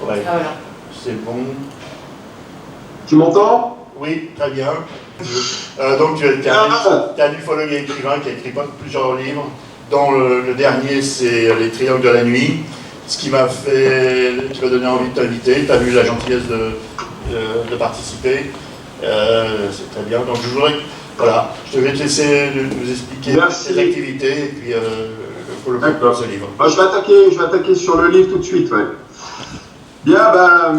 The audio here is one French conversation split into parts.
Ouais. Ah, voilà. C'est bon. Tu m'entends? Oui, très bien. Donc tu es un ufologue et écrivain qui a écrit plusieurs livres, dont le dernier c'est Les Triangles de la Nuit, ce qui m'a donné envie de t'inviter. Tu as eu la gentillesse de participer. C'est très bien. Donc je voudrais, voilà, je vais te laisser nous expliquer tes activités et puis le propos de ce livre. Je vais attaquer sur le livre tout de suite. Ouais. Bien,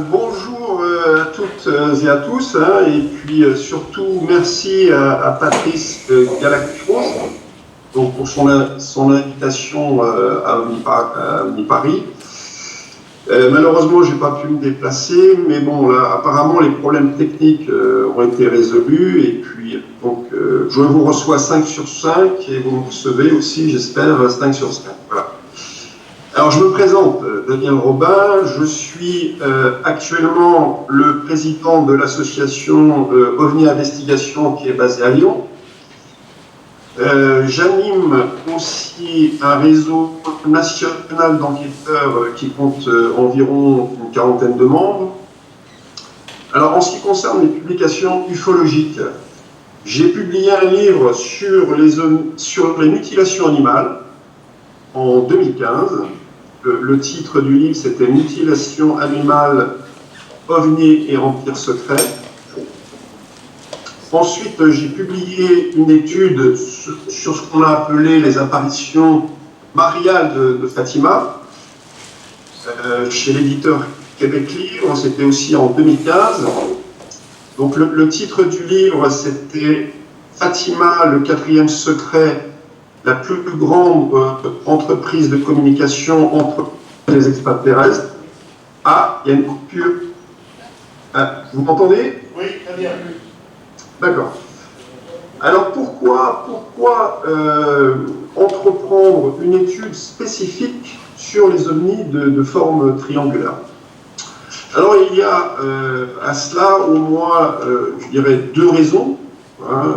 bonjour à toutes et à tous, hein, et puis surtout merci à Patrice Galacticos donc pour son invitation à Paris. Malheureusement, je n'ai pas pu me déplacer, mais bon, là, apparemment, les problèmes techniques ont été résolus, et puis, donc, je vous reçois 5 sur 5, et vous me recevez aussi, j'espère, 5 sur 5. Voilà. Alors, je me présente, Daniel Robin, je suis actuellement le président de l'association OVNI Investigation, qui est basée à Lyon. J'anime aussi un réseau national d'enquêteurs qui compte environ une quarantaine de membres. Alors, en ce qui concerne les publications ufologiques, j'ai publié un livre sur les mutilations animales en 2015. Le titre du livre, c'était « Mutilation animale, OVNI et empire secret ». Ensuite, j'ai publié une étude sur ce qu'on a appelé les apparitions mariales de Fatima, chez l'éditeur Québec Livre, c'était aussi en 2015. Donc le titre du livre, c'était « Fatima, le quatrième secret, la plus grande entreprise de communication entre les extraterrestres ». Ah, il y a une coupure. Vous m'entendez? Oui, très bien. D'accord. Alors pourquoi entreprendre une étude spécifique sur les ovnis de forme triangulaire? Alors il y a à cela au moins, je dirais, deux raisons. Hein.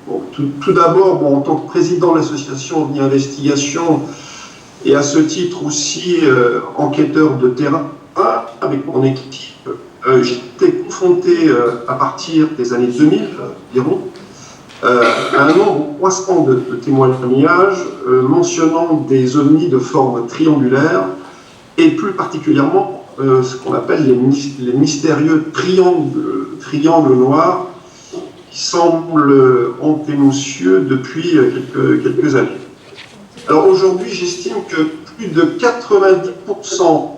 Bon, tout d'abord, en tant que président de l'association OVNI Investigation et à ce titre aussi enquêteur de terrain avec mon équipe, j'étais confronté à partir des années 2000 environ à un nombre croissant de témoignages mentionnant des ovnis de forme triangulaire et plus particulièrement ce qu'on appelle les mystérieux triangles noirs qui semblent hanter nos cieux depuis quelques années. Alors aujourd'hui, j'estime que plus de 90%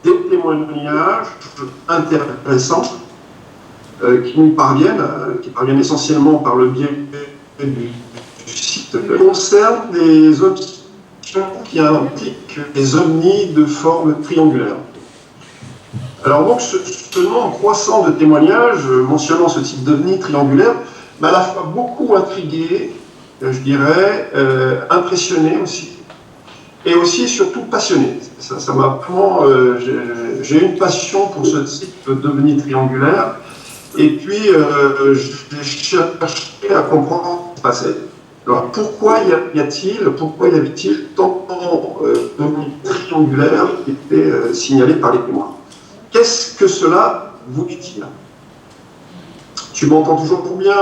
des témoignages intéressants qui nous parviennent, essentiellement par le biais du site, concernent des options qui impliquent des ovnis de forme triangulaire. Alors donc ce nombre croissant de témoignages mentionnant ce type d'ovni triangulaire m'a à la fois beaucoup intrigué, je dirais, impressionné aussi, et aussi surtout passionné. Ça m'a vraiment, j'ai une passion pour ce type d'ovni triangulaire, et puis j'ai cherché à comprendre ce qui se passait. Alors pourquoi y avait-il tant d'ovnis triangulaires qui étaient signalés par les témoins? Qu'est-ce que cela voulait-il? Tu m'entends toujours pour bien,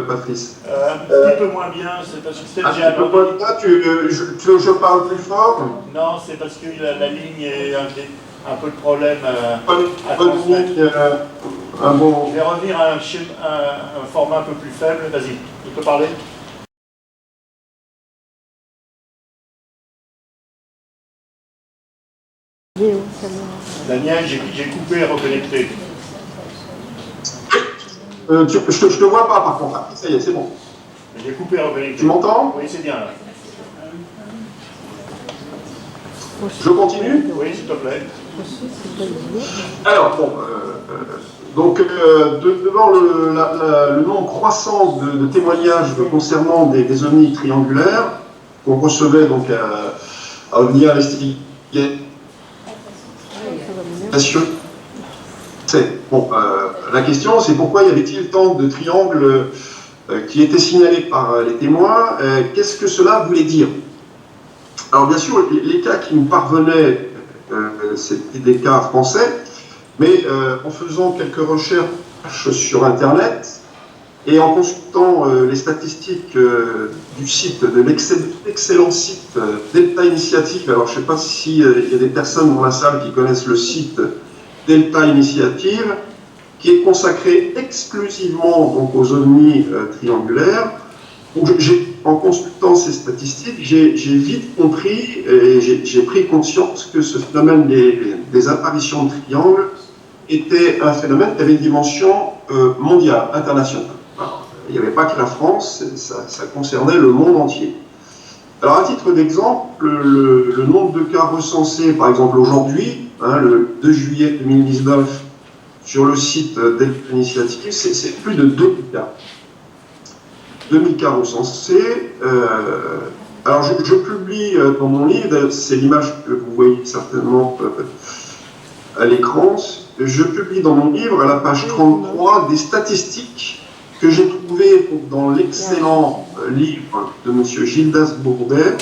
Patrice? Un petit peu moins bien, c'est parce que peut-être j'ai tu veux que je parle plus fort? Non, c'est parce que la ligne est un peu de problème à Bonne transmettre. ligne, bon... Je vais revenir à un format un peu plus faible. Vas-y, tu peux parler? Daniel, j'ai coupé et reconnecté. Je te vois pas par contre. Ah, ça y est, c'est bon. J'ai coupé et reconnecté. Tu m'entends? Oui, c'est bien là. Je continue? Oui, s'il te plaît. Alors, bon, donc, devant le nombre croissant de témoignages concernant des ovnis triangulaires qu'on recevait donc à OVNI Investigation, la question c'est pourquoi y avait-il tant de triangles qui étaient signalés par les témoins? Qu'est-ce que cela voulait dire? Alors bien sûr, les cas qui nous parvenaient c'était des cas français, mais en faisant quelques recherches sur Internet et en consultant les statistiques du site, de l'excellent site Delta Initiative, alors je ne sais pas s'il y a des personnes dans la salle qui connaissent le site Delta Initiative, qui est consacré exclusivement donc, aux ovnis triangulaires. Donc, en consultant ces statistiques, j'ai vite compris et j'ai pris conscience que ce phénomène des apparitions de triangles était un phénomène qui avait une dimension mondiale, internationale. Alors, il n'y avait pas que la France, ça concernait le monde entier. Alors, à titre d'exemple, le nombre de cas recensés, par exemple aujourd'hui, hein, le 2 juillet 2019, sur le site Delta Initiative, c'est plus de 2000 cas. 2000 cas recensés. Alors, je publie dans mon livre, c'est l'image que vous voyez certainement à l'écran, je publie dans mon livre, à la page 33, des statistiques que j'ai trouvées dans l'excellent livre de M. Gildas Bourdet,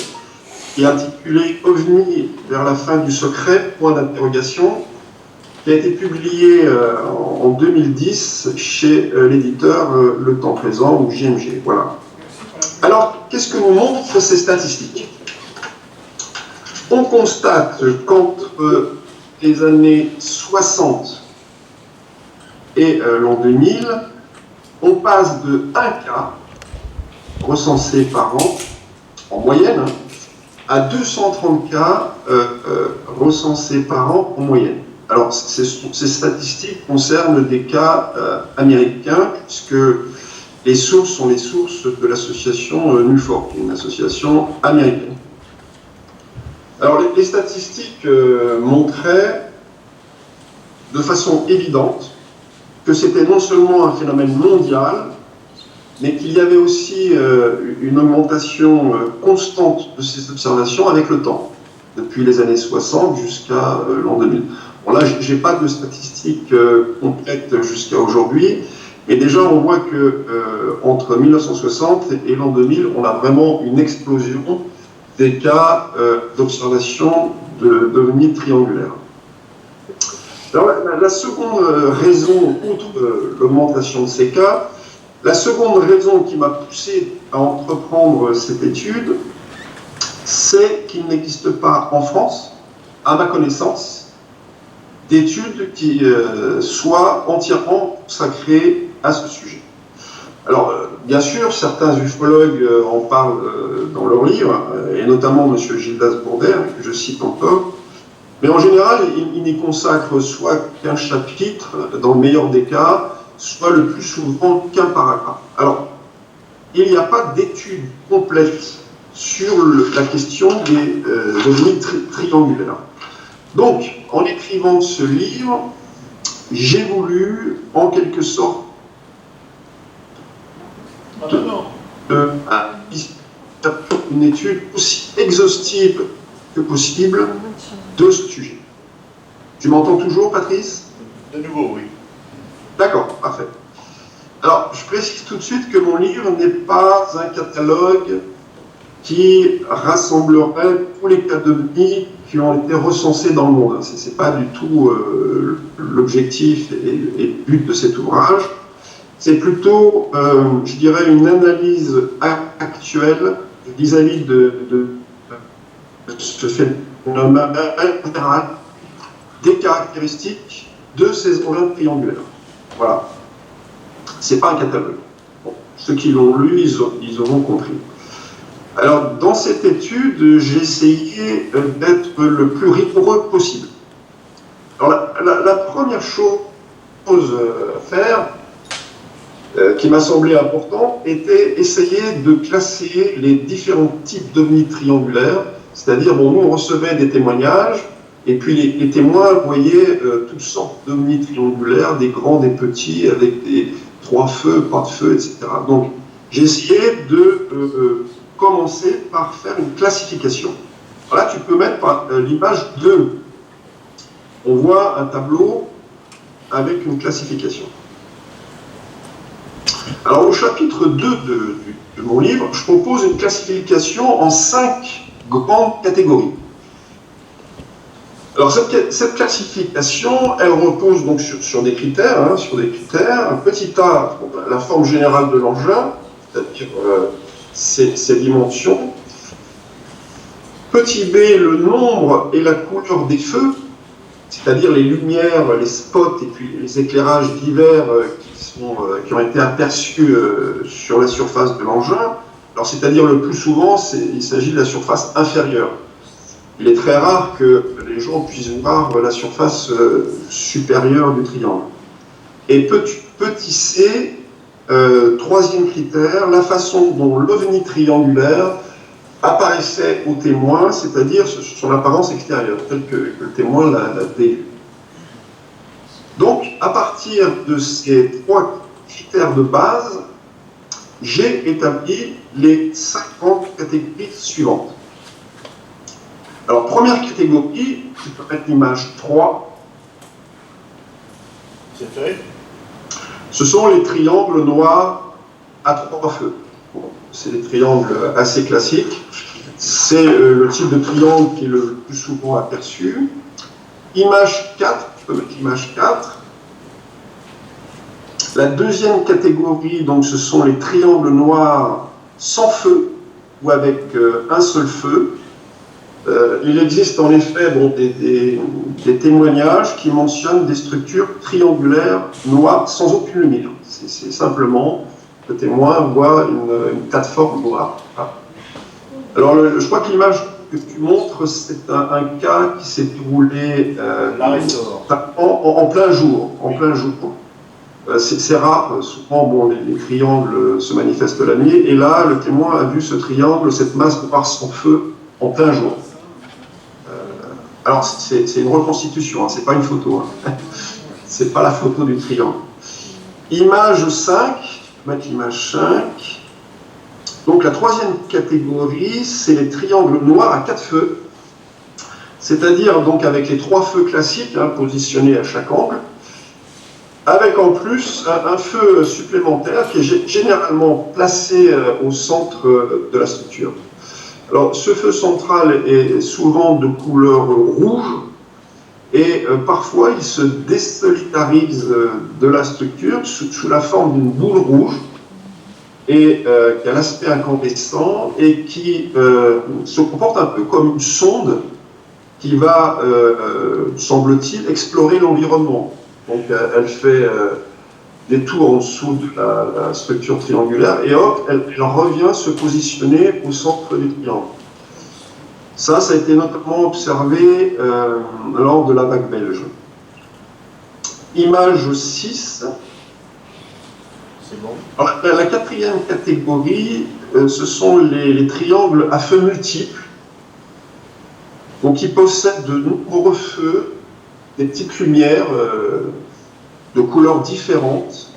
qui est intitulé « OVNI vers la fin du secret », point d'interrogation, qui a été publié en 2010 chez l'éditeur Le Temps Présent ou JMG. Voilà. Alors, qu'est-ce que nous montrent ces statistiques? On constate qu'entre les années 60 et l'an 2000, on passe de 1 cas recensé par an, en moyenne, à 230 cas recensés par an, en moyenne. Alors, ces statistiques concernent des cas américains, puisque les sources sont les sources de l'association NUFOR, qui est une association américaine. Alors, les statistiques montraient de façon évidente que c'était non seulement un phénomène mondial, mais qu'il y avait aussi une augmentation constante de ces observations avec le temps, depuis les années 60 jusqu'à l'an 2000. Bon, là, je n'ai pas de statistiques complètes jusqu'à aujourd'hui, mais déjà, on voit que entre 1960 et l'an 2000, on a vraiment une explosion des cas d'observation d'ovnis triangulaires. Alors, la seconde raison, outre l'augmentation de ces cas, la seconde raison qui m'a poussé à entreprendre cette étude, c'est qu'il n'existe pas en France, à ma connaissance, d'études qui soient entièrement consacrées à ce sujet. Alors, bien sûr, certains ufologues en parlent dans leurs livres, et notamment M. Gildas Bourdet, que je cite encore, mais en général, ils n'y consacrent soit qu'un chapitre, dans le meilleur des cas, soit le plus souvent qu'un paragraphe. Alors, il n'y a pas d'étude complète sur la question des ovnis triangulaires. Donc, en écrivant ce livre, j'ai voulu, en quelque sorte, une étude aussi exhaustive que possible de ce sujet. Tu m'entends toujours, Patrice? De nouveau, oui. D'accord, parfait. Alors, je précise tout de suite que mon livre n'est pas un catalogue qui rassemblerait tous les cas d'ovnis qui ont été recensés dans le monde. Ce n'est pas du tout l'objectif et le but de cet ouvrage. C'est plutôt, je dirais, une analyse actuelle vis-à-vis de ce phénomène des caractéristiques de ces engins triangulaires. Voilà. Ce n'est pas un catalogue. Bon, ceux qui l'ont lu, ils auront compris. Alors, dans cette étude, j'ai essayé d'être le plus rigoureux possible. Alors, la première chose à faire, qui m'a semblé important, était essayer de classer les différents types d'ovnis triangulaires, c'est-à-dire, bon, nous, on recevait des témoignages, et puis les témoins voyaient toutes sortes d'ovnis triangulaires, des grands, des petits, avec des 3 feux, pas de feu, etc. Donc, j'ai essayé de commencer par faire une classification. Voilà, tu peux mettre l'image 2. On voit un tableau avec une classification. Alors, au chapitre 2 de mon livre, je propose une classification en 5 grandes catégories. Alors cette classification, elle repose donc sur des critères, Un petit a, la forme générale de l'engin, c'est-à-dire ses dimensions. Petit b, le nombre et la couleur des feux, c'est-à-dire les lumières, les spots et puis les éclairages divers qui ont été aperçus sur la surface de l'engin. Alors c'est-à-dire le plus souvent, il s'agit de la surface inférieure. Il est très rare que les gens puissent voir la surface supérieure du triangle. Et petit c, troisième critère, la façon dont l'ovni triangulaire apparaissait au témoin, c'est-à-dire son apparence extérieure, telle que le témoin l'a vu. Donc, à partir de ces trois critères de base, j'ai établi les 50 catégories suivantes. Alors, première catégorie, je peux mettre l'image 3. C'est fait. Ce sont les triangles noirs à trois feux. Bon, c'est des triangles assez classiques. C'est le type de triangle qui est le plus souvent aperçu. Image 4, je peux mettre l'image 4. La deuxième catégorie, donc, ce sont les triangles noirs sans feu ou avec un seul feu. Il existe en effet des témoignages qui mentionnent des structures triangulaires noires sans aucune lumière. C'est simplement le témoin voit une plateforme noire. Alors, je crois que l'image que tu montres, c'est un cas qui s'est déroulé en plein jour. En plein jour. C'est rare, souvent bon, les triangles se manifestent la nuit, et là, le témoin a vu ce triangle, cette masse noire sans feu, en plein jour. Alors, c'est une reconstitution, c'est pas une photo. C'est pas la photo du triangle. Image 5, je vais mettre l'image 5. Donc, la troisième catégorie, c'est les triangles noirs à 4 feux, c'est-à-dire donc avec les 3 feux classiques positionnés à chaque angle, avec en plus un feu supplémentaire qui est généralement placé au centre de la structure. Alors, ce feu central est souvent de couleur rouge et parfois il se désolidarise de la structure sous la forme d'une boule rouge et qui a l'aspect incandescent et qui se comporte un peu comme une sonde qui va, semble-t-il, explorer l'environnement. Donc elle fait des tours en dessous de la structure triangulaire et hop, elle revient se positionner au centre du triangle. Ça a été notamment observé lors de la vague belge. Image 6. C'est bon. Alors, la quatrième catégorie, ce sont les triangles à feux multiples. Donc ils possèdent de nombreux feux, des petites lumières de couleurs différentes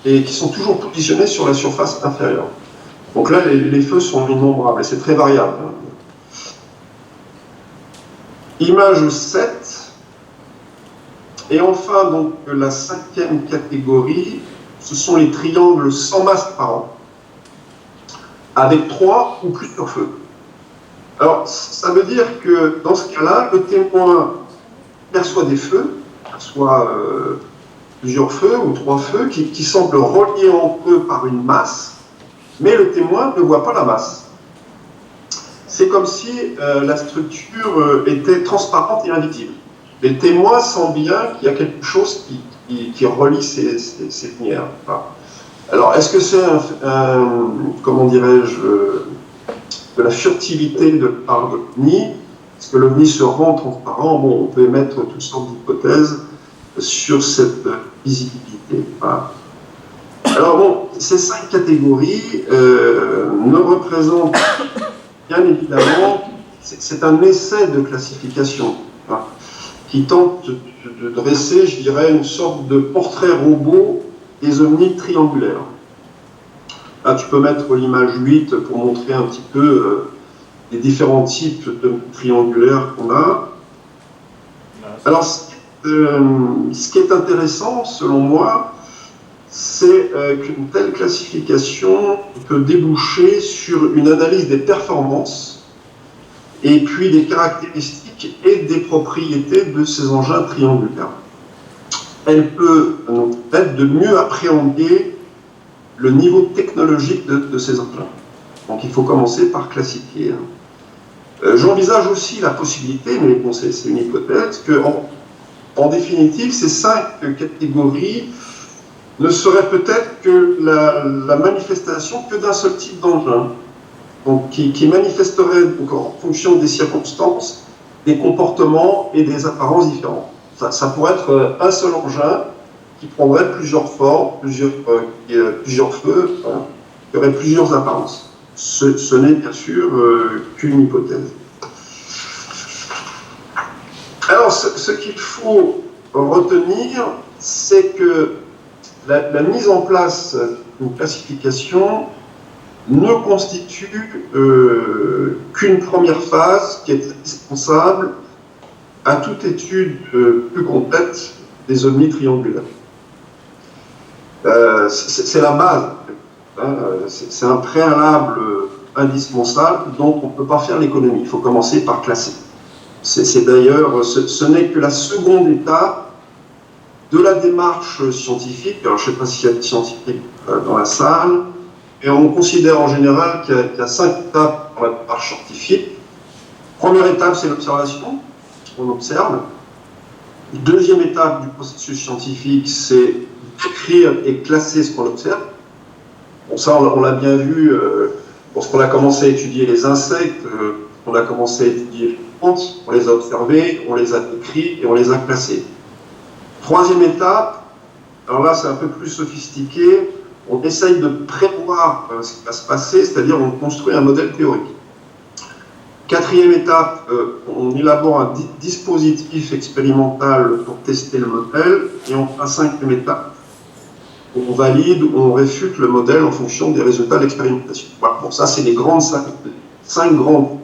et qui sont toujours positionnés sur la surface inférieure. Donc là, les feux sont innombrables et c'est très variable. Image 7. Et enfin, donc, la cinquième catégorie, ce sont les triangles sans masse apparent, avec 3 ou plusieurs feux. Alors, ça veut dire que dans ce cas-là, le témoin perçoit des feux, perçoit plusieurs feux ou 3 feux qui semblent reliés entre eux par une masse, mais le témoin ne voit pas la masse. C'est comme si la structure était transparente et invisible. Et le témoin sent bien qu'il y a quelque chose qui relie ces lumières. Alors, est-ce que c'est comment dirais-je, de la furtivité de par l'OVNI? Est-ce que l'OVNI se rend transparent? Bon, on peut émettre toutes sortes d'hypothèses sur cette visibilité. Voilà. Alors bon, ces 5 catégories ne représentent bien évidemment, c'est un essai de classification qui tente de dresser, je dirais, une sorte de portrait robot des ovnis triangulaires. Là, tu peux mettre l'image 8 pour montrer un petit peu les différents types de triangulaires qu'on a. Alors, ce qui est intéressant, selon moi, c'est qu'une telle classification peut déboucher sur une analyse des performances et puis des caractéristiques et des propriétés de ces engins triangulaires. Elle peut nous permettre de mieux appréhender le niveau technologique de ces engins. Donc il faut commencer par classifier. J'envisage aussi la possibilité, mais bon, c'est une hypothèse, que en définitive, ces 5 catégories ne seraient peut-être que la manifestation que d'un seul type d'engin, donc qui manifesterait donc, en fonction des circonstances, des comportements et des apparences différents. Ça pourrait être un seul engin qui prendrait plusieurs formes, plusieurs feux, hein, qui aurait plusieurs apparences. Ce n'est bien sûr qu'une hypothèse. Alors, ce qu'il faut retenir, c'est que la mise en place d'une classification ne constitue qu'une première phase qui est indispensable à toute étude plus complète des ovnis triangulaires. C'est la base, hein, c'est un préalable indispensable dont on ne peut pas faire l'économie. Il faut commencer par classer. C'est d'ailleurs, ce n'est que la seconde étape de la démarche scientifique. Alors, je ne sais pas s'il y a des scientifiques dans la salle, et on considère en général qu'il y a 5 étapes dans la démarche scientifique. Première étape, c'est l'observation, on observe. Deuxième étape du processus scientifique, c'est décrire et classer ce qu'on observe. Bon, ça, on l'a bien vu lorsqu'on a commencé à étudier les insectes, on a commencé à étudier les plantes, on les a observés, on les a décrits et on les a classés. Troisième étape, alors là c'est un peu plus sophistiqué, on essaye de prévoir ce qui va se passer, c'est-à-dire on construit un modèle théorique. Quatrième étape, on élabore un dispositif expérimental pour tester le modèle, et enfin cinquième étape, on valide ou on réfute le modèle en fonction des résultats de l'expérimentation. Voilà. Bon, ça c'est les grandes 5 grandes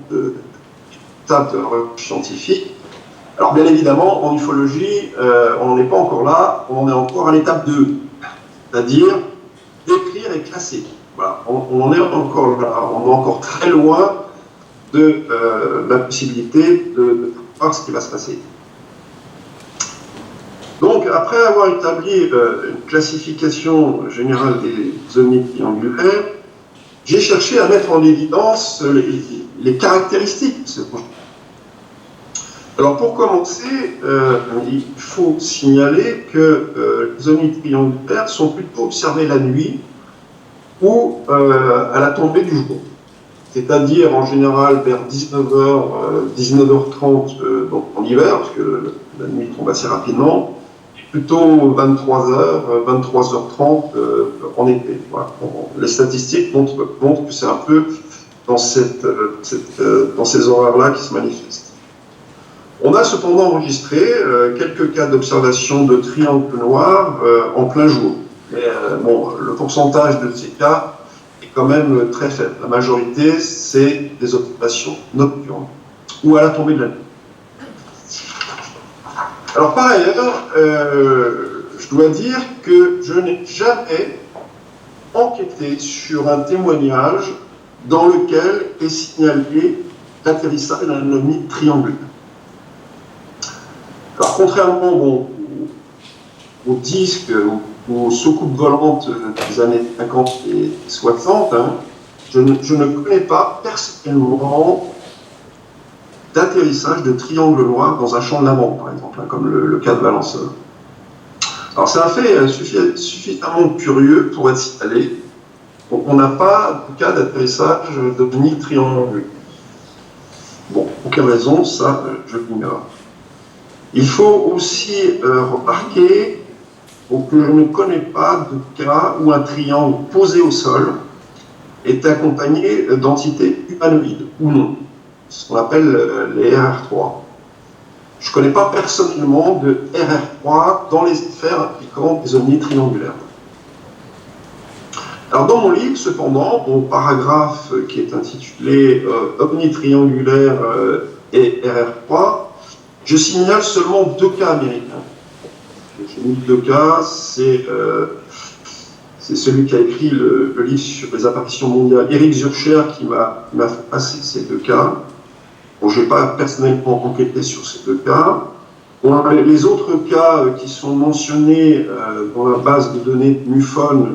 étapes de recherche scientifique. Alors bien évidemment, en ufologie, on n'en est pas encore là, on est encore à l'étape 2, c'est-à-dire décrire et classer. Voilà, on en est encore là, on est encore très loin de la possibilité de voir ce qui va se passer. Donc, après avoir établi une classification générale des ovnis triangulaires, j'ai cherché à mettre en évidence les caractéristiques de ce projet. Alors, pour commencer, il faut signaler que les ovnis triangulaires sont plutôt observés la nuit ou à la tombée du jour. C'est-à-dire en général vers 19h, 19h30 donc en hiver, parce que la nuit tombe assez rapidement, et plutôt 23h, 23h30 en été. Voilà. Les statistiques montrent que c'est un peu dans ces horaires-là qui se manifestent. On a cependant enregistré quelques cas d'observation de triangles noirs en plein jour. Mais bon, le pourcentage de ces cas est quand même très faible. La majorité, c'est des observations nocturnes ou à la tombée de la nuit. Alors par ailleurs, je dois dire que je n'ai jamais enquêté sur un témoignage dans lequel est signalé l'atterrissage d'un ovni triangulaire. Alors contrairement aux disques, aux soucoupes volantes des années 50 et 60, hein, je ne connais pas personnellement d'atterrissage de triangles noirs dans un champ de lavande, par exemple, hein, comme le cas de Valençol. Alors c'est un fait suffisamment curieux pour être signalé. On n'a pas de cas d'atterrissage d'ovnis triangulaires. Bon, pour quelle raison, ça, je l'ignore. Il faut aussi remarquer que je ne connais pas de cas où un triangle posé au sol est accompagné d'entités humanoïdes ou non, ce qu'on appelle les RR3. Je ne connais pas personnellement de RR3 dans les sphères impliquant des ovnis triangulaires. Alors dans mon livre, cependant, mon paragraphe qui est intitulé Ovnis triangulaires et RR3, je signale seulement 2 cas américains. J'ai mis 2 cas, c'est celui qui a écrit le livre sur les apparitions mondiales, Éric Zurcher, qui m'a fait passer ces 2 cas. Bon, je n'ai pas personnellement enquêté sur ces 2 cas. Bon, les autres cas qui sont mentionnés dans la base de données de MUFON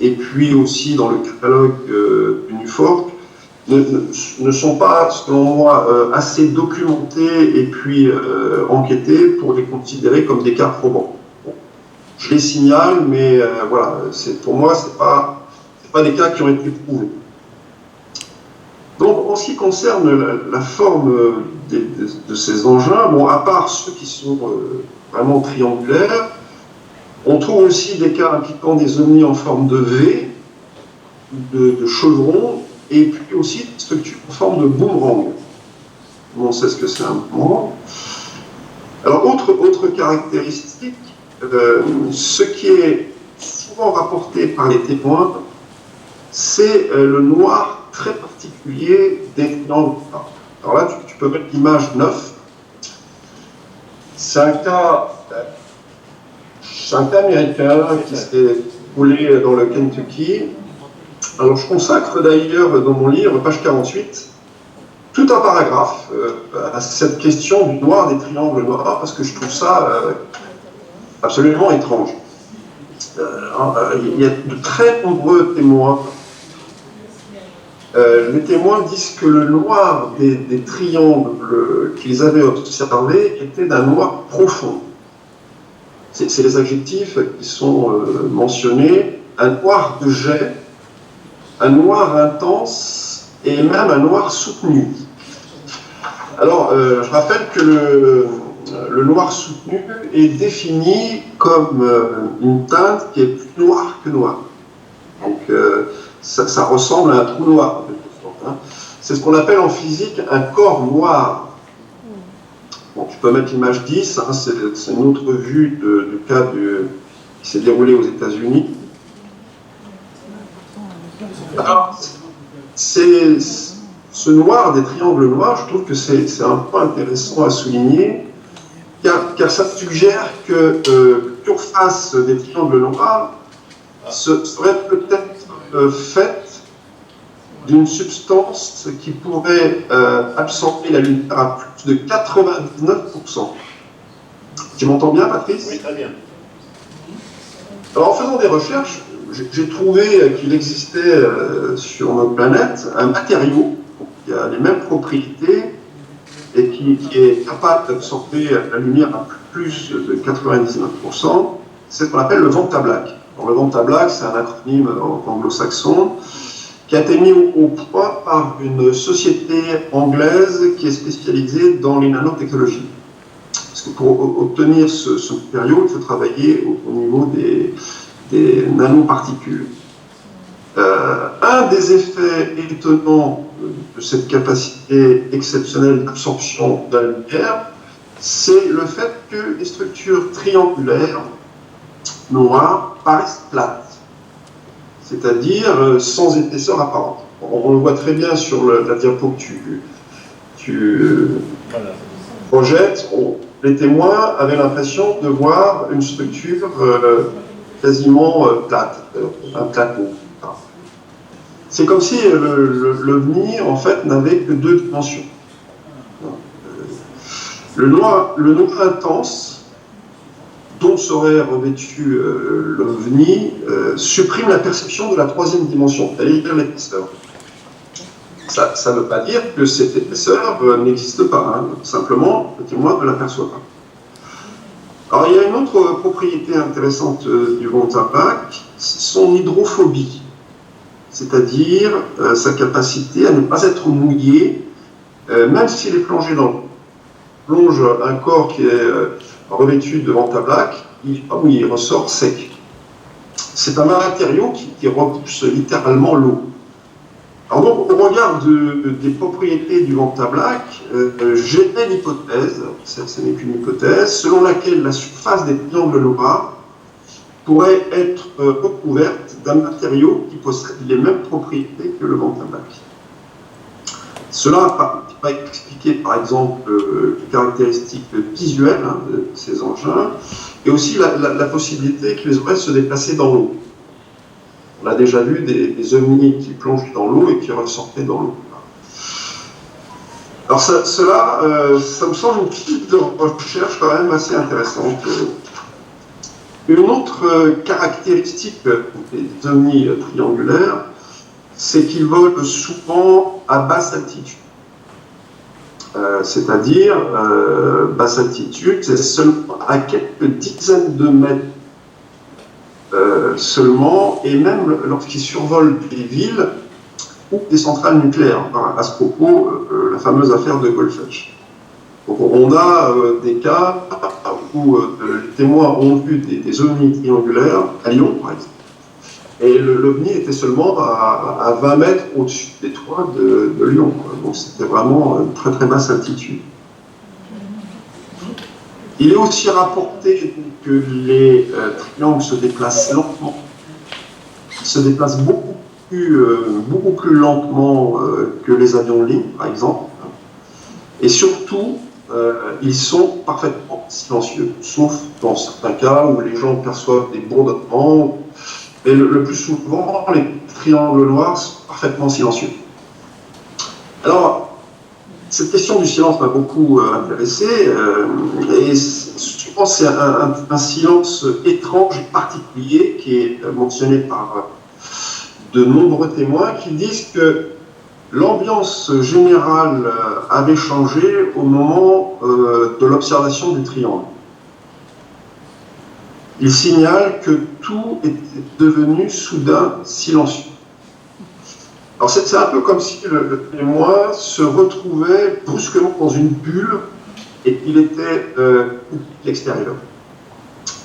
et puis aussi dans le catalogue du NUFORC ne sont pas, selon moi, assez documentés et puis enquêtés pour les considérer comme des cas probants. Bon, je les signale, mais voilà, pour moi, ce n'est pas des cas qui ont été prouvés. Donc, en ce qui concerne la forme de ces engins, bon, à part ceux qui sont vraiment triangulaires, on trouve aussi des cas impliquant des ovnis en forme de V, de chevron, et puis aussi des structures en forme de boomerang. On sait ce que c'est un boomerang. Alors, autre caractéristique, ce qui est souvent rapporté par les témoins, c'est le noir très particulier des triangles. Alors là, tu peux mettre l'image 9. C'est un cas américain qui s'est déroulé dans le Kentucky. Alors je consacre d'ailleurs dans mon livre, page 48, tout un paragraphe à cette question du noir, des triangles noirs, parce que je trouve ça absolument étrange. Il y a de très nombreux témoins. Les témoins disent que le noir des triangles qu'ils avaient observés était d'un noir profond. C'est les adjectifs qui sont mentionnés. Un noir de jet, un noir intense et même un noir soutenu. Alors, je rappelle que le noir soutenu est défini comme une teinte qui est plus noire que noire. Donc, ça ressemble à un trou noir, de toute sorte, hein. C'est ce qu'on appelle en physique un corps noir. Bon, tu peux mettre l'image 10, hein, c'est une autre vue de cas qui s'est déroulé aux États-Unis. Alors, ce noir des triangles noirs, je trouve que c'est un point intéressant à souligner, car ça suggère que la surface des triangles noirs serait peut-être faite d'une substance qui pourrait absorber la lumière à plus de 99%. Tu m'entends bien, Patrice? Oui, très bien. Alors, en faisant des recherches, j'ai trouvé qu'il existait sur notre planète un matériau qui a les mêmes propriétés et qui est capable d'absorber la lumière à plus de 99%. C'est ce qu'on appelle le Vantablack. Alors, le Vantablack, c'est un acronyme anglo-saxon qui a été mis au point par une société anglaise qui est spécialisée dans les nanotechnologies. Parce que pour obtenir ce matériau, il faut travailler au niveau des nanoparticules. Un des effets étonnants de cette capacité exceptionnelle d'absorption de la lumière, c'est le fait que les structures triangulaires noires paraissent plates, c'est-à-dire sans épaisseur apparente. On le voit très bien sur la diapo que tu projettes. Les témoins avaient l'impression de voir une structure quasiment plate, un plateau. C'est comme si l'OVNI, en fait, n'avait que 2 dimensions. Le noir intense, dont serait revêtu l'OVNI, supprime la perception de la 3e dimension, c'est-à-dire l'épaisseur. Ça ne veut pas dire que cette épaisseur n'existe pas, hein. Simplement, le témoin ne l'aperçoit pas. Alors, il y a une autre propriété intéressante du Vantablack, c'est son hydrophobie, c'est-à-dire sa capacité à ne pas être mouillé, même s'il est plongé dans l'eau. Plonge un corps qui est revêtu de Vantablack, il n'est pas mouillé, il ressort sec. C'est un matériau qui repousse littéralement l'eau. Alors donc, au regard des propriétés du Vantablack, j'ai l'hypothèse, ce n'est qu'une hypothèse, selon laquelle la surface des triangles noirs pourrait être recouverte d'un matériau qui possède les mêmes propriétés que le Vantablack. Cela va expliquer par exemple les caractéristiques visuelles de ces engins et aussi la possibilité qu'ils auraient de se déplacer dans l'eau. On a déjà vu des ovnis qui plongent dans l'eau et qui ressortaient dans l'eau. Alors cela, ça me semble une piste de recherche quand même assez intéressante. Une autre caractéristique des ovnis triangulaires, c'est qu'ils volent souvent à basse altitude. C'est-à-dire, basse altitude, c'est seulement à quelques dizaines de mètres seulement, et même lorsqu'ils survolent des villes ou des centrales nucléaires. À ce propos, la fameuse affaire de Goldfish. Donc, on a des cas où les témoins ont vu des ovnis triangulaires à Lyon, par exemple. Et l'OVNI était seulement à 20 mètres au-dessus des toits de Lyon. Donc c'était vraiment une très très basse altitude. Il est aussi rapporté que les triangles se déplacent lentement. Ils se déplacent beaucoup plus lentement que les avions de ligne, par exemple. Et surtout, ils sont parfaitement silencieux, sauf dans certains cas où les gens perçoivent des bourdonnements. Et le plus souvent, les triangles noirs sont parfaitement silencieux. Alors, cette question du silence m'a beaucoup intéressé, et souvent c'est un silence étrange et particulier qui est mentionné par de nombreux témoins qui disent que l'ambiance générale avait changé au moment de l'observation du triangle. Il signale que tout était devenu soudain silencieux. Alors c'est un peu comme si le témoin se retrouvait brusquement dans une bulle et qu'il était de l'extérieur.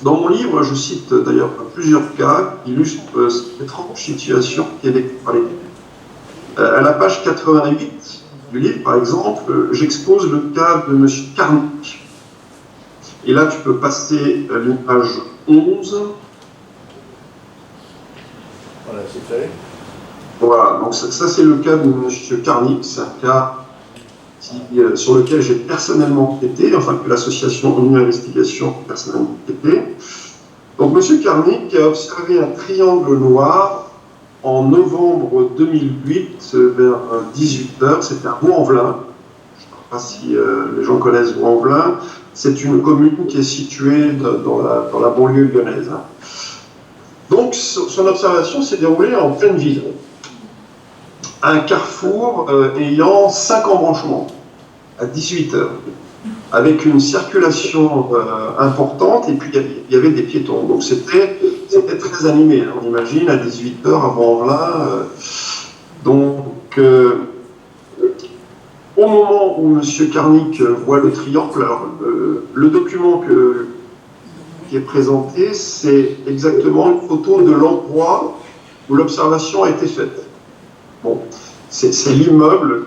Dans mon livre, je cite d'ailleurs plusieurs cas qui illustrent cette étrange situation qui est décrite par les témoins. À la page 88 du livre, par exemple, j'expose le cas de M. Carnic. Et là, tu peux passer l'image 11. Voilà, c'est fait. Voilà, donc ça c'est le cas de M. Carnic, c'est un cas sur lequel j'ai personnellement enquêté, enfin que l'association ONU Investigation a personnellement enquêté. Donc M. Carnic a observé un triangle noir en novembre 2008, vers 18h, c'était à Vaux-en-Velin. Je ne sais pas si les gens connaissent Vaux-en-Velin. C'est une commune qui est située dans la banlieue lyonnaise. Donc, son observation s'est déroulée en pleine ville. Un carrefour ayant 5 embranchements, à 18h, avec une circulation importante, et puis il y avait des piétons. Donc, c'était très animé. On imagine, à 18h, à Vaux-en-Velin. Donc, au moment où M. Carnic voit le triangle, alors, le document qui est présenté, c'est exactement une photo de l'endroit où l'observation a été faite. Bon, c'est l'immeuble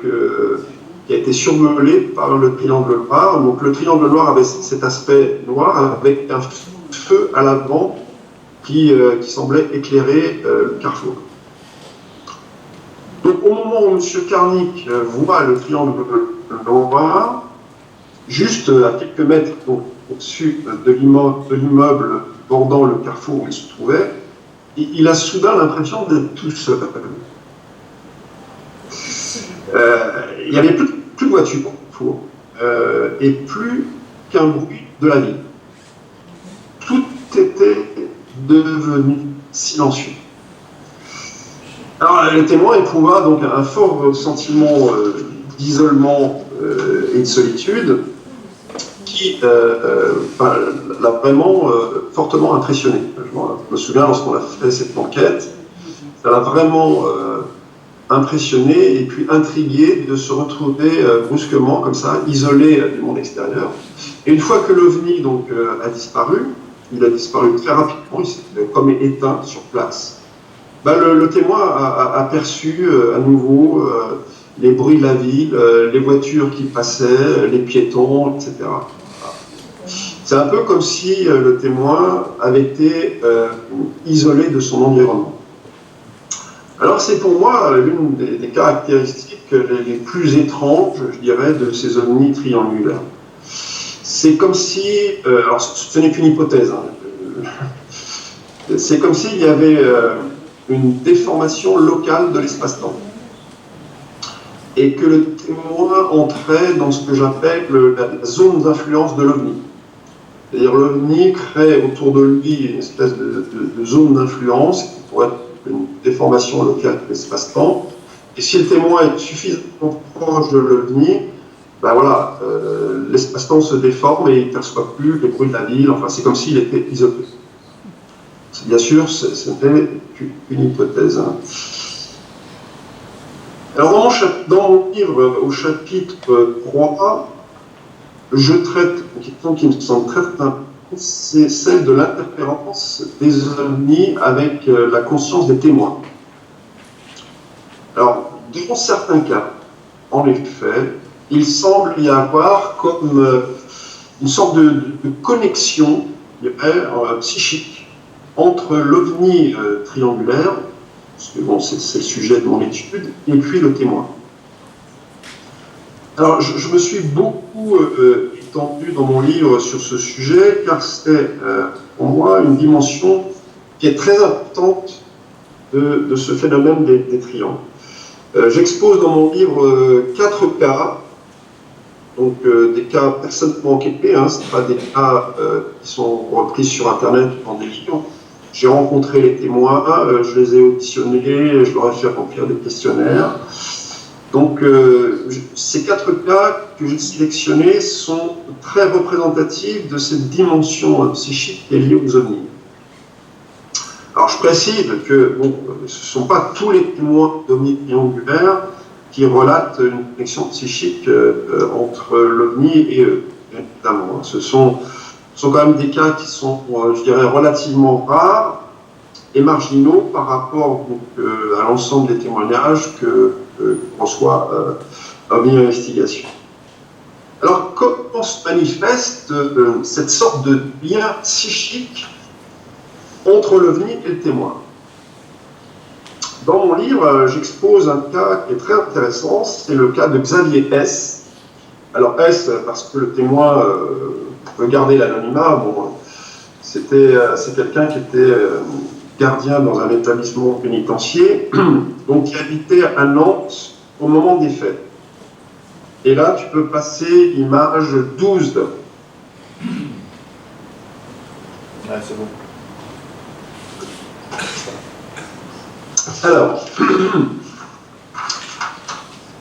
qui a été survolé par le triangle noir. Donc le triangle noir avait cet aspect noir avec un feu à l'avant qui semblait éclairer le carrefour. Donc au moment où M. Carnic voit le triangle noir, juste à quelques mètres au-dessus de l'immeuble bordant le carrefour où il se trouvait, il a soudain l'impression d'être tout seul. Il n'y avait plus de voiture et plus qu'un bruit de la ville. Tout était devenu silencieux. Alors, le témoin éprouva donc un fort sentiment d'isolement et de solitude qui l'a vraiment fortement impressionné. Je me souviens, lorsqu'on a fait cette enquête, ça l'a vraiment impressionné et puis intrigué de se retrouver brusquement, comme ça, isolé du monde extérieur. Et une fois que l'OVNI donc, a disparu, il a disparu très rapidement, il s'est comme éteint sur place. Le témoin a perçu à nouveau les bruits de la ville, les voitures qui passaient, les piétons, etc. C'est un peu comme si le témoin avait été isolé de son environnement. Alors c'est pour moi l'une des caractéristiques les plus étranges, je dirais, de ces ovnis triangulaires. C'est comme si, alors ce n'est qu'une hypothèse, c'est comme s'il y avait une déformation locale de l'espace-temps. Et que le témoin entrait dans ce que j'appelle la zone d'influence de l'OVNI. C'est-à-dire l'OVNI crée autour de lui une espèce de zone d'influence qui pourrait être une déformation locale de l'espace-temps. Et si le témoin est suffisamment proche de l'OVNI, ben voilà, l'espace-temps se déforme et il ne perçoit plus les bruits de la ville. Enfin, c'est comme s'il était isolé. Bien sûr, c'était une hypothèse. Hein. Alors, dans mon livre, au chapitre 3, je traite une question qui me semble très importante, c'est celle de l'interférence des ovnis avec la conscience des témoins. Alors, dans certains cas, en effet, il semble y avoir comme une sorte de connexion psychique entre l'ovni triangulaire, parce que bon, c'est le sujet de mon étude, et puis le témoin. Alors, je me suis beaucoup étendu dans mon livre sur ce sujet, car c'est pour moi une dimension qui est très importante de ce phénomène des triangles. J'expose dans mon livre 4 cas, donc des cas personnellement enquêtés, hein, ce ne sont pas des cas qui sont repris sur Internet ou dans des livres. J'ai rencontré les témoins, je les ai auditionnés, je leur ai fait remplir des questionnaires. Donc, ces 4 cas que j'ai sélectionnés sont très représentatifs de cette dimension psychique qui est liée aux ovnis. Alors, je précise que bon, ce ne sont pas tous les témoins d'ovnis triangulaires qui relatent une connexion psychique entre l'ovni et eux, évidemment. Ce sont quand même des cas qui sont, je dirais, relativement rares et marginaux par rapport à l'ensemble des témoignages que reçoit OVNI Investigation. Alors, comment se manifeste cette sorte de lien psychique entre l'OVNI et le témoin? Dans mon livre, j'expose un cas qui est très intéressant, c'est le cas de Xavier S. Alors S, parce que le témoin veut garder l'anonymat, bon, c'est quelqu'un qui était gardien dans un établissement pénitentiaire, donc qui habitait à Nantes au moment des faits. Et là, tu peux passer l'image 12. Ouais, c'est bon. Alors,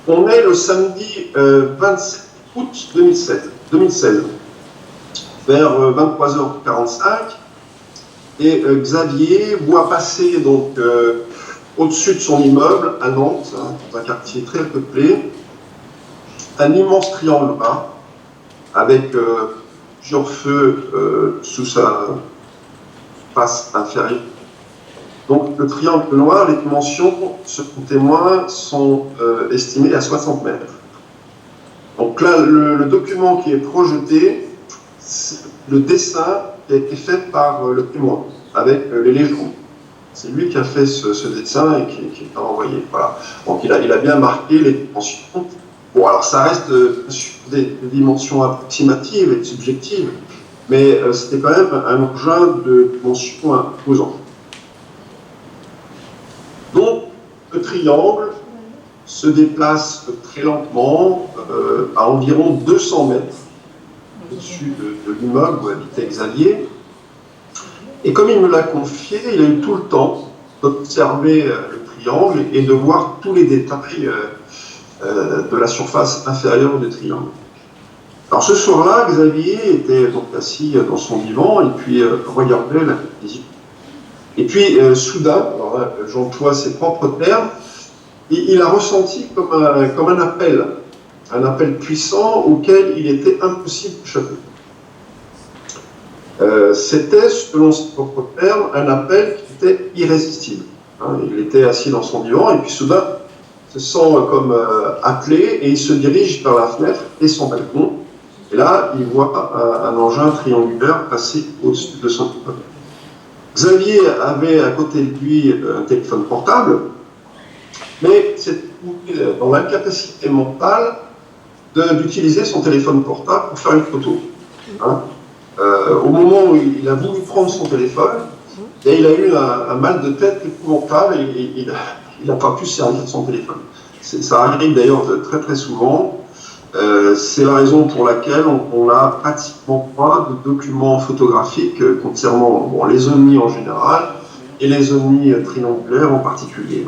on est le samedi 27 août 2016, vers 23h45, et Xavier voit passer donc au-dessus de son immeuble à Nantes, hein, dans un quartier très peuplé, un immense triangle bas avec plusieurs feux sous sa face inférieure. Donc le triangle noir, les dimensions, selon témoin, sont estimées à 60 mètres. Donc là, le document qui est projeté, c'est le dessin qui a été fait par le témoin, avec les légendes. C'est lui qui a fait ce dessin et qui l'a envoyé. Voilà. Donc il a bien marqué les dimensions. Bon, alors ça reste des dimensions approximatives et subjectives, mais c'était quand même un engin de dimension imposante. Donc, le triangle se déplace très lentement, à environ 200 mètres au-dessus de l'immeuble où habitait Xavier. Et comme il me l'a confié, il a eu tout le temps d'observer le triangle et de voir tous les détails de la surface inférieure du triangle. Alors ce soir-là, Xavier était donc assis dans son divan et puis regardait la télévision. Et puis soudain, alors là, j'emploie ses propres termes, il a ressenti comme un appel puissant auquel il était impossible d'échapper. C'était, selon ses propres termes, un appel qui était irrésistible. Hein, il était assis dans son divan et puis soudain, il se sent comme appelé et il se dirige vers la fenêtre et son balcon. Et là, il voit un engin triangulaire passer au-dessus de son immeuble. Xavier avait à côté de lui un téléphone portable, mais c'était dans l'incapacité mentale d'utiliser son téléphone portable pour faire une photo. Hein. Au moment où il a voulu prendre son téléphone, et il a eu un mal de tête épouvantable et il n'a pas pu servir de son téléphone. Ça arrive d'ailleurs très très souvent. C'est la raison pour laquelle on n'a pratiquement pas de documents photographiques concernant les ovnis en général et les ovnis triangulaires en particulier.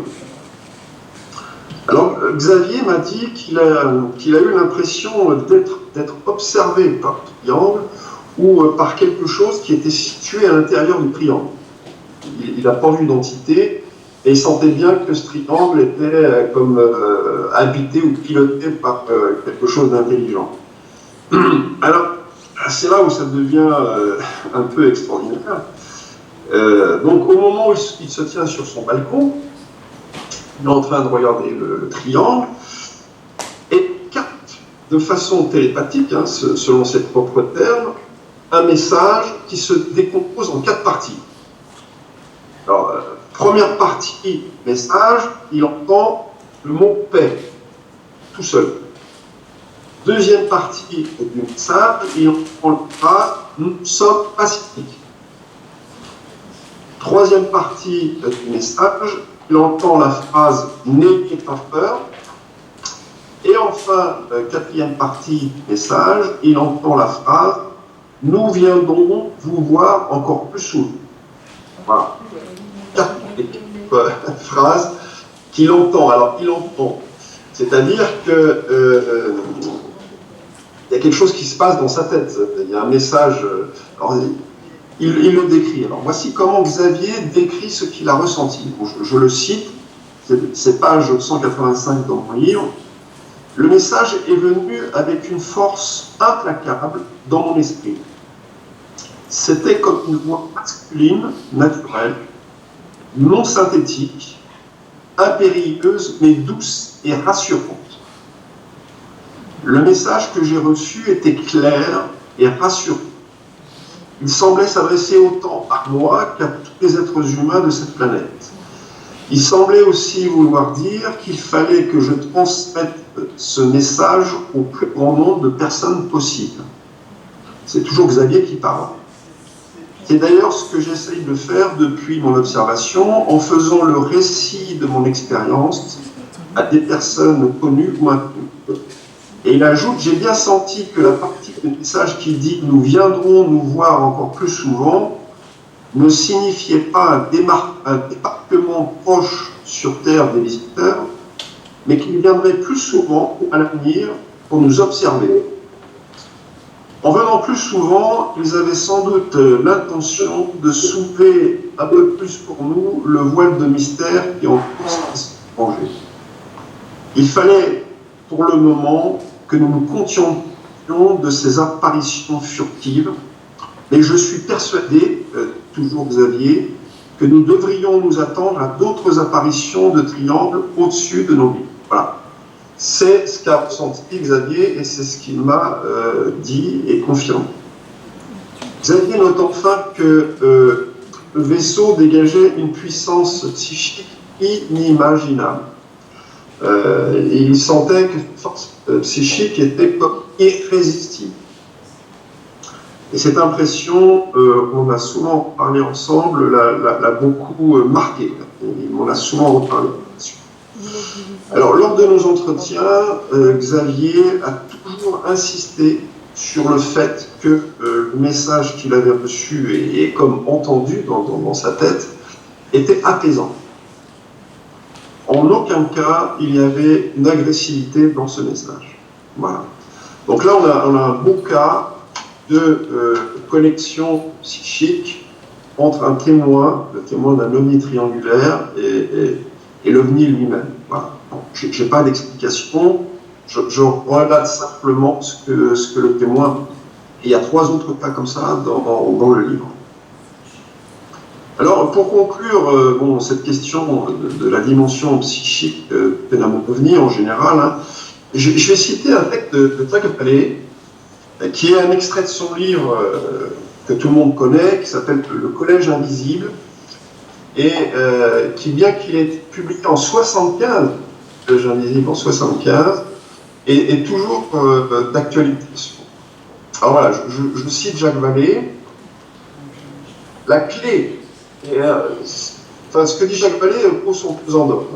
Alors, Xavier m'a dit qu'il a eu l'impression d'être observé par le triangle ou par quelque chose qui était situé à l'intérieur du triangle. Il n'a pas vu d'entité et il sentait bien que ce triangle était comme habité ou piloté par quelque chose d'intelligent. Alors, c'est là où ça devient un peu extraordinaire. Donc, au moment où il se tient sur son balcon, il est en train de regarder le triangle et capte de façon télépathique, selon ses propres termes, un message qui se décompose en 4 parties. Alors, première partie message, il entend le mot paix, tout seul. Deuxième partie du message, il entend la phrase nous sommes pacifiques. Troisième partie du message, il entend la phrase n'ayez pas peur. Et enfin, quatrième partie du message, il entend la phrase nous viendrons vous voir encore plus souvent. Voilà. 4 phrases qu'il entend. Alors, il entend. C'est-à-dire que il y a quelque chose qui se passe dans sa tête. Il y a un message. Alors, il le décrit. Alors, voici comment Xavier décrit ce qu'il a ressenti. Bon, je le cite, c'est page 185 dans mon livre. Le message est venu avec une force implacable dans mon esprit. C'était comme une voix masculine, naturelle, non synthétique, impérieuse, mais douce et rassurante. Le message que j'ai reçu était clair et rassurant. Il semblait s'adresser autant à moi qu'à tous les êtres humains de cette planète. Il semblait aussi vouloir dire qu'il fallait que je transmette ce message au plus grand nombre de personnes possible. C'est toujours Xavier qui parle. C'est d'ailleurs ce que j'essaye de faire depuis mon observation en faisant le récit de mon expérience à des personnes connues ou inconnues. Et il ajoute, j'ai bien senti que la partie du message qui dit « nous viendrons nous voir encore plus souvent » ne signifiait pas un débarquement proche sur Terre des visiteurs, mais qu'ils viendraient plus souvent à l'avenir pour nous observer. En venant plus souvent, ils avaient sans doute l'intention de soulever un peu plus pour nous le voile de mystère qui entoure cet étranger. Il fallait, pour le moment, que nous nous contentions de ces apparitions furtives, mais je suis persuadé, toujours Xavier, que nous devrions nous attendre à d'autres apparitions de triangles au-dessus de nos vies. Voilà. C'est ce qu'a ressenti Xavier et c'est ce qu'il m'a dit et confirmé. Xavier note enfin que le vaisseau dégageait une puissance psychique inimaginable. Et il sentait que cette force psychique était irrésistible. Et cette impression, on a souvent parlé ensemble, l'a beaucoup marqué. On a souvent reparlé là-dessus. Alors, lors de nos entretiens, Xavier a toujours insisté sur le fait que le message qu'il avait reçu et comme entendu dans sa tête était apaisant. En aucun cas, il y avait une agressivité dans ce message. Voilà. Donc là, on a un beau cas de connexion psychique entre un témoin, le témoin d'un ovni triangulaire, et l'ovni lui-même. Voilà. Je n'ai pas d'explication, je relate simplement ce que le témoin. Et il y a 3 autres cas comme ça dans le livre. Alors, pour conclure cette question de la dimension psychique du phénomène ovni en général, je vais citer un texte de Jacques Vallée, qui est un extrait de son livre que tout le monde connaît, qui s'appelle Le Collège invisible, et qui, bien qu'il ait été publié en 75, Le Collège invisible en 75, est toujours d'actualité. Alors voilà, je cite Jacques Vallée. La clé, ce que dit Jacques Vallée pose son pesant d'or.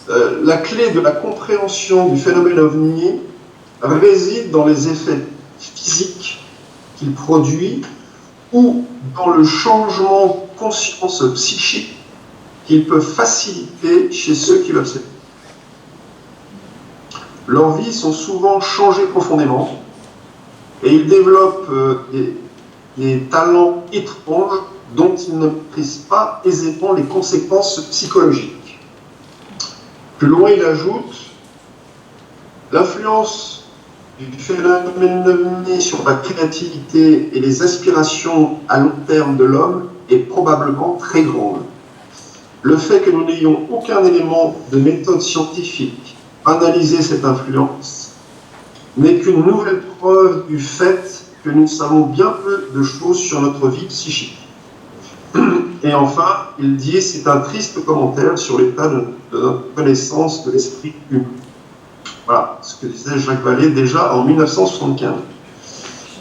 la clé de la compréhension du phénomène ovni réside dans les effets physiques qu'il produit ou dans le changement de conscience psychique qu'il peut faciliter chez ceux qui l'observent. Leurs vies sont souvent changées profondément et ils développent des talents étranges dont ils ne maîtrisent pas aisément les conséquences psychologiques. Plus loin, il ajoute l'influence du phénomène ovni sur la créativité et les aspirations à long terme de l'homme est probablement très grande. Le fait que nous n'ayons aucun élément de méthode scientifique pour analyser cette influence n'est qu'une nouvelle preuve du fait que nous savons bien peu de choses sur notre vie psychique. Et enfin, il dit, c'est un triste commentaire sur l'état de notre connaissance de l'esprit humain. Voilà ce que disait Jacques Vallée déjà en 1975.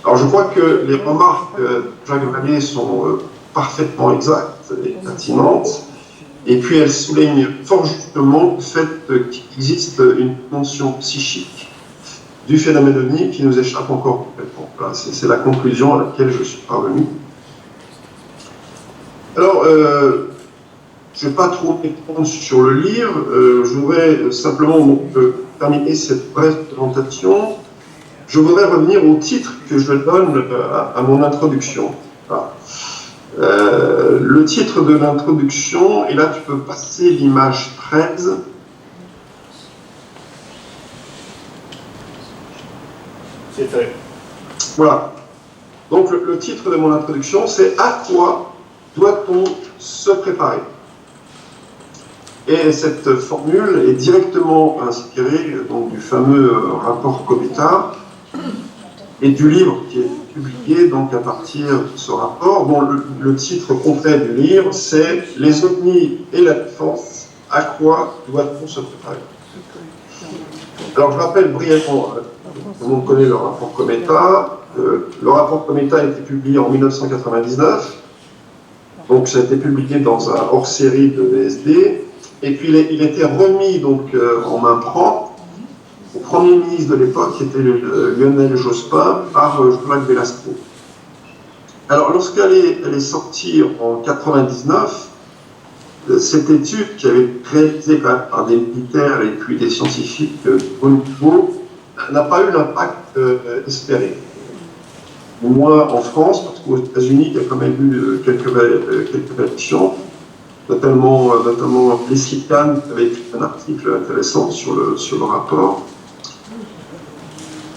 Alors je crois que les remarques de Jacques Vallée sont parfaitement exactes et pertinentes, et puis elles soulignent fort justement le fait qu'il existe une dimension psychique du phénomène ovni qui nous échappe encore complètement. Voilà, c'est la conclusion à laquelle je suis parvenu. Alors, je ne vais pas trop m'étendre sur le livre, je voudrais simplement terminer cette brève présentation. Je voudrais revenir au titre que je donne à mon introduction. Voilà. Le titre de l'introduction, et là tu peux passer l'image 13. C'est fait. Voilà. Donc le titre de mon introduction, c'est « À quoi doit-on se préparer ?» Et cette formule est directement inspirée donc, du fameux rapport Cometa et du livre qui est publié donc, à partir de ce rapport. Bon, le titre complet du livre, c'est « Les ovnis et la défense, à quoi doit-on se préparer ?» Alors je rappelle brièvement, tout le monde connaît le rapport Cometa. Le rapport Cometa a été publié en 1999, donc ça a été publié dans un hors-série de VSD. Et puis il a été remis donc, en main propre au Premier ministre de l'époque, qui était Lionel Jospin, par Jacques Velasco. Alors lorsqu'elle est sortie en 1999, cette étude qui avait été réalisée par des militaires et puis des scientifiques de haut niveau n'a pas eu l'impact espéré. Au moins en France, parce qu'aux États-Unis, il y a quand même eu quelques réactions. Notamment Leslie Kahn avait écrit un article intéressant sur le rapport.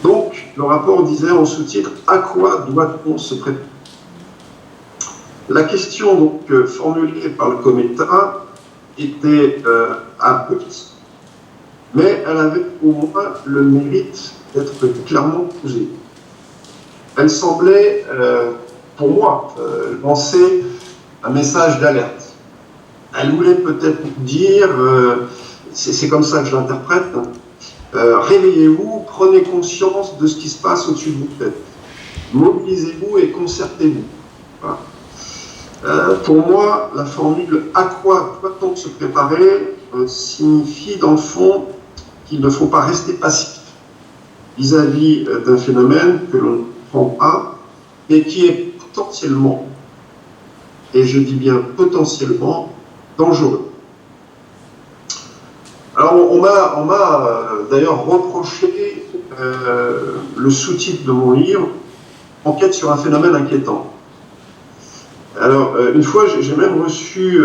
Donc, le rapport disait en sous-titre « À quoi doit-on se préparer ?» La question donc, formulée par le Cometa était abrupte, mais elle avait au moins le mérite d'être clairement posée. Elle semblait, pour moi, lancer un message d'alerte. Elle voulait peut-être dire, c'est comme ça que je l'interprète, réveillez-vous, prenez conscience de ce qui se passe au-dessus de votre tête. Mobilisez-vous et concertez-vous. Voilà. Pour moi, la formule « à quoi doit-on se préparer » signifie dans le fond qu'il ne faut pas rester passif vis-à-vis d'un phénomène que l'on ne comprend pas, mais qui est potentiellement, et je dis bien potentiellement, dangereux. Alors, on m'a d'ailleurs reproché le sous-titre de mon livre, « Enquête sur un phénomène inquiétant ». Alors, une fois, j'ai même reçu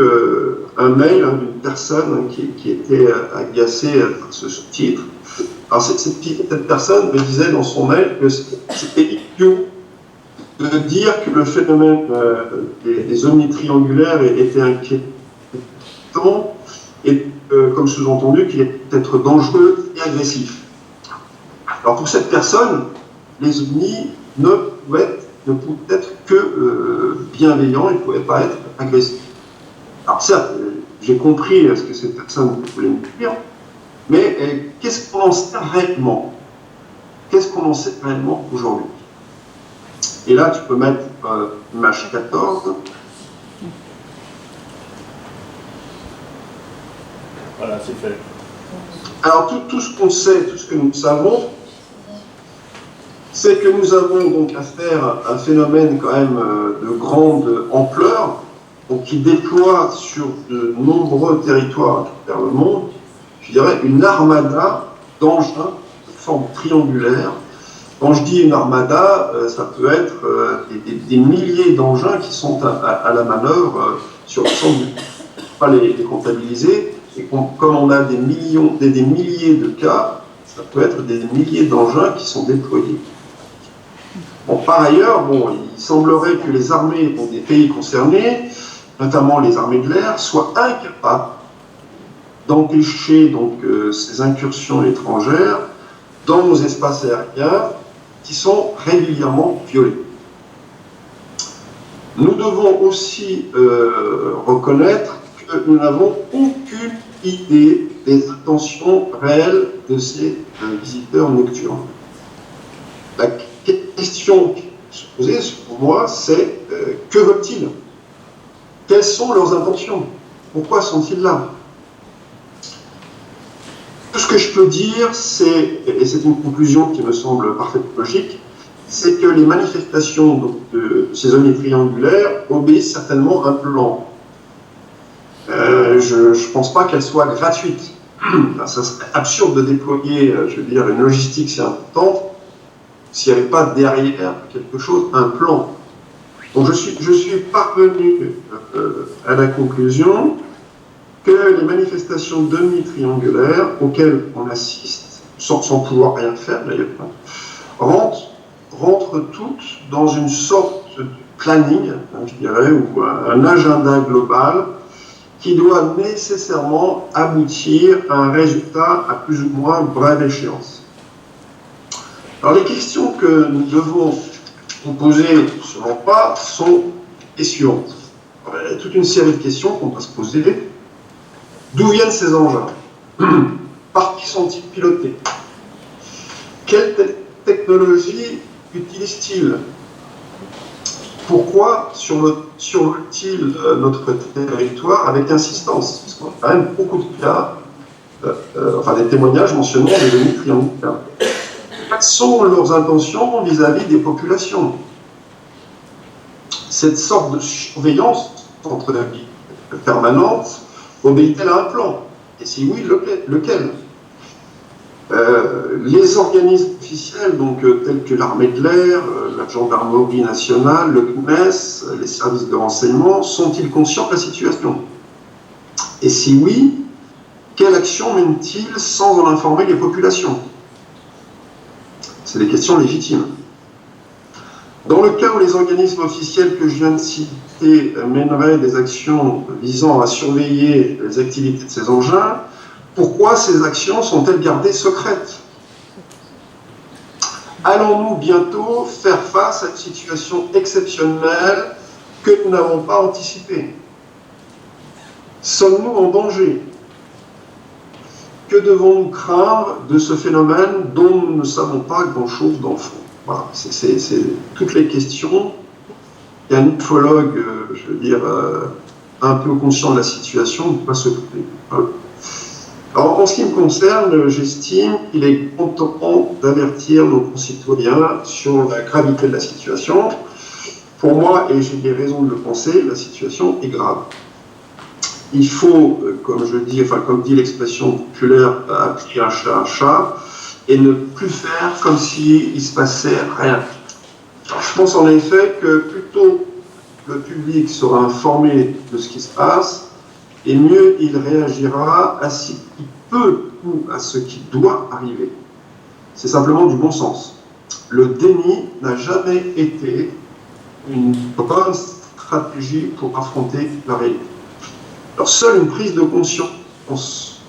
un mail d'une personne qui était agacée par ce sous-titre. Alors, cette personne me disait dans son mail que c'était idiot de dire que le phénomène des ovnis triangulaires était inquiétant et comme sous-entendu qu'il est peut-être dangereux et agressif. Alors pour cette personne, les ovnis ne pouvaient être que bienveillants, ils ne pouvaient pas être agressifs. Alors certes, j'ai compris ce que cette personne voulait me dire, mais qu'est-ce qu'on en sait réellement? Qu'est-ce qu'on en sait réellement aujourd'hui? Et là, tu peux mettre image 14. Voilà, c'est fait. Alors tout ce qu'on sait, tout ce que nous savons, c'est que nous avons donc affaire à un phénomène quand même de grande ampleur, donc qui déploie sur de nombreux territoires à travers le monde, je dirais une armada d'engins de forme triangulaire. Quand je dis une armada, ça peut être des milliers d'engins qui sont à la manœuvre sur l'ensemble du pays. Il ne faut pas les comptabiliser. Et comme on a des milliers de cas, ça peut être des milliers d'engins qui sont déployés. Bon, par ailleurs, il semblerait que les armées des pays concernés, notamment les armées de l'air, soient incapables d'empêcher donc ces incursions étrangères dans nos espaces aériens qui sont régulièrement violés. Nous devons aussi reconnaître que nous n'avons aucune idée des intentions réelles de ces visiteurs nocturnes. La question qui se poser, pour moi, c'est que veulent-ils? Quelles sont leurs intentions? Pourquoi sont-ils là? Tout ce que je peux dire, et c'est une conclusion qui me semble parfaitement logique, c'est que les manifestations donc, de ces ovnis triangulaires obéissent certainement à un plan. Je ne pense pas qu'elles soient gratuites. Ça serait absurde de déployer, je veux dire, une logistique si importante s'il n'y avait pas derrière quelque chose, un plan. Donc je suis parvenu à la conclusion que les manifestations d'ovnis triangulaires auxquelles on assiste, sans pouvoir rien faire d'ailleurs, rentrent toutes dans une sorte de planning, je dirais, ou un agenda global qui doit nécessairement aboutir à un résultat à plus ou moins brève échéance. Alors les questions que nous devons nous poser, selon moi, sont les suivantes. Il y a toute une série de questions qu'on va se poser. D'où viennent ces engins? Par qui sont-ils pilotés? Quelle technologie utilisent-ils? Pourquoi survolent-ils notre territoire avec insistance? Parce qu'on a quand même beaucoup de cas, des témoignages mentionnant des ovnis triangulaires. Quelles sont leurs intentions vis-à-vis des populations? Cette sorte de surveillance entre la vie permanente obéit-elle à un plan? Et si oui, lequel? Les organismes officiels, donc, tels que l'armée de l'air, la gendarmerie nationale, le CNES, les services de renseignement, sont-ils conscients de la situation? Et si oui, quelle action mènent-ils sans en informer les populations? C'est des questions légitimes. Dans le cas où les organismes officiels que je viens de citer mèneraient des actions visant à surveiller les activités de ces engins, pourquoi ces actions sont-elles gardées secrètes? Allons-nous bientôt faire face à une situation exceptionnelle que nous n'avons pas anticipée? Sommes-nous en danger? Que devons-nous craindre de ce phénomène dont nous ne savons pas grand-chose dans le fond? Voilà, c'est toutes les questions. Il y a un ufologue, je veux dire, un peu conscient de la situation, ne peut pas se couper. Voilà. Alors, en ce qui me concerne, j'estime qu'il est grand temps d'avertir nos concitoyens sur la gravité de la situation. Pour moi, et j'ai des raisons de le penser, la situation est grave. Il faut, comme dit l'expression populaire, appeler un chat, et ne plus faire comme s'il ne se passait rien. Alors, je pense en effet que plutôt le public sera informé de ce qui se passe, et mieux il réagira à ce qui peut ou à ce qui doit arriver. C'est simplement du bon sens. Le déni n'a jamais été une bonne stratégie pour affronter la réalité. Alors seule une prise de conscience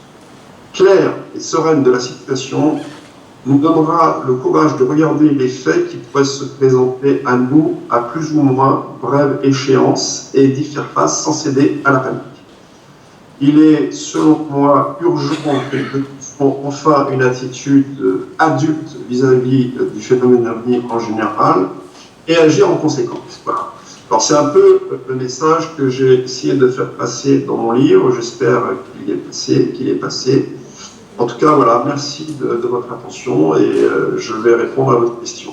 claire et sereine de la situation nous donnera le courage de regarder les faits qui pourraient se présenter à nous à plus ou moins brève échéance et d'y faire face sans céder à la panique. Il est, selon moi, urgent que nous ayons enfin une attitude adulte vis-à-vis du phénomène ovni en général et agir en conséquence. Voilà. Alors c'est un peu le message que j'ai essayé de faire passer dans mon livre. J'espère qu'il est passé. En tout cas, voilà, merci de votre attention et je vais répondre à votre question.